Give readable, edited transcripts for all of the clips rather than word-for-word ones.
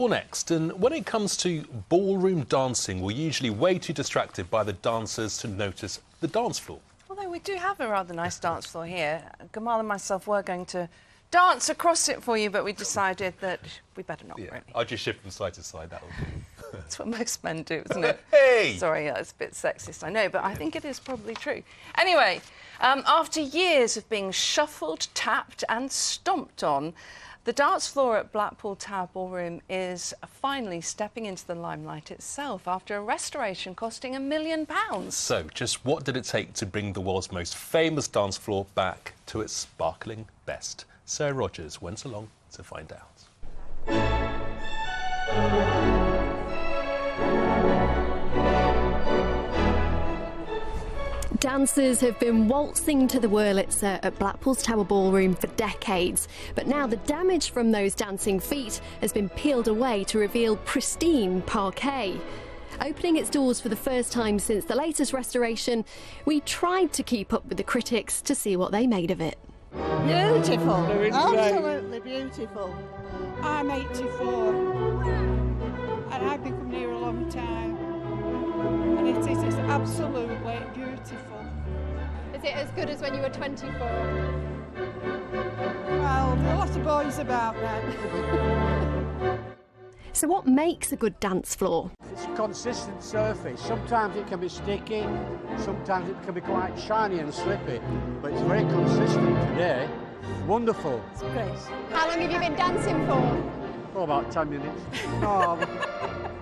Well, next, and when it comes to ballroom dancing, we're usually way too distracted by the dancers to notice the dance floor. Although we do have a rather nice dance floor here. Gamal and myself were going to dance across it for you, but we decided that we better not, really. I'll just shift from side to side, that'll do. That's what most men do, isn't it? Hey! Sorry, it's a bit sexist, I know, but I think it is probably true. Anyway, after years of being shuffled, tapped and stomped on, the dance floor at Blackpool Tower Ballroom is finally stepping into the limelight itself after a restoration costing £1 million. So, just what did it take to bring the world's most famous dance floor back to its sparkling best? Sarah Rogers went along to find out. Dancers have been waltzing to the Wurlitzer at Blackpool's Tower Ballroom for decades, but now the damage from those dancing feet has been peeled away to reveal pristine parquet. Opening its doors for the first time since the latest restoration, we tried to keep up with the critics to see what they made of it. Beautiful, absolutely beautiful. I'm 84 and I've been coming here a long time, and it is absolutely beautiful. Is it as good as when you were 24? Well, there are a lot of boys about then. So what makes a good dance floor? It's a consistent surface. Sometimes it can be sticky, sometimes it can be quite shiny and slippy, but it's very consistent today. Wonderful. It's great. How long have you been dancing for? Oh, about 10 minutes. No,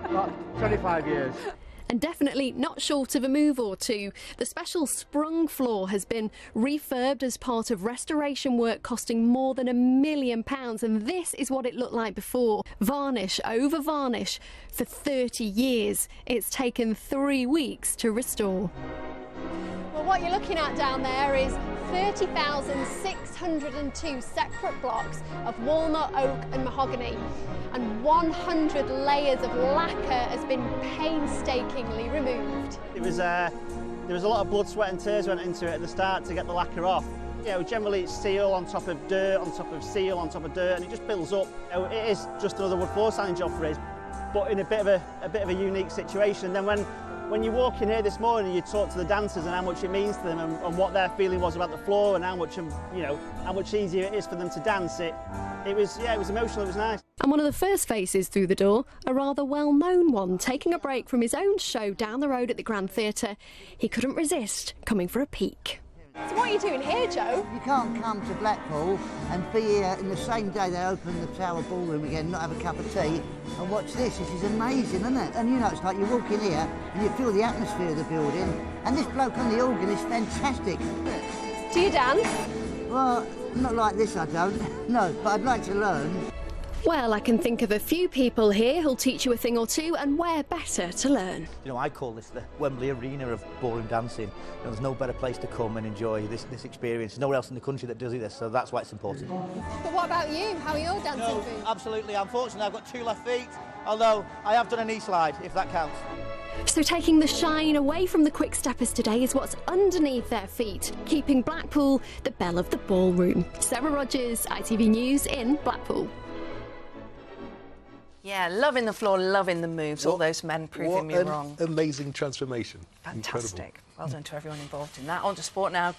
about 25 years. And definitely not short of a move or two. The special sprung floor has been refurbed as part of restoration work costing more than £1 million, and this is what it looked like before. Varnish over varnish for 30 years. It's taken 3 weeks to restore. Well, what you're looking at down there is 30,602 separate blocks of walnut, oak and mahogany, and 100 layers of lacquer has been painstakingly removed. There was a lot of blood, sweat and tears went into it at the start to get the lacquer off. You know, generally it's seal on top of dirt, on top of seal, on top of dirt, and it just builds up. You know, it is just another wood floor sanding job for us, but in a bit of a unique situation. And then when you walk in here this morning, you talk to the dancers and how much it means to them, and what their feeling was about the floor, and how much how much easier it is for them to dance. It was emotional. It was nice. And one of the first faces through the door, a rather well-known one, taking a break from his own show down the road at the Grand Theatre. He couldn't resist coming for a peek. So what are you doing here, Joe? You can't come to Blackpool and be here in the same day they open the Tower Ballroom again, not have a cup of tea and watch this. This is amazing, isn't it? And you know, it's like you walk in here and you feel the atmosphere of the building, and this bloke on the organ is fantastic. Do you dance? Well, not like this, I don't. No, but I'd like to learn. Well, I can think of a few people here who'll teach you a thing or two, and where better to learn. You know, I call this the Wembley Arena of ballroom dancing. You know, there's no better place to come and enjoy this experience. There's nowhere else in the country that does this, so that's why it's important. But what about you? How are your dancing feet? Absolutely. Unfortunately, I've got 2 left feet, although I have done a knee slide, if that counts. So taking the shine away from the quick steppers today is what's underneath their feet, keeping Blackpool the belle of the ballroom. Sarah Rogers, ITV News in Blackpool. Yeah, loving the floor, loving the moves, all those men proving me wrong. Amazing transformation. Fantastic. Incredible. Well done to everyone involved in that. On to sport now.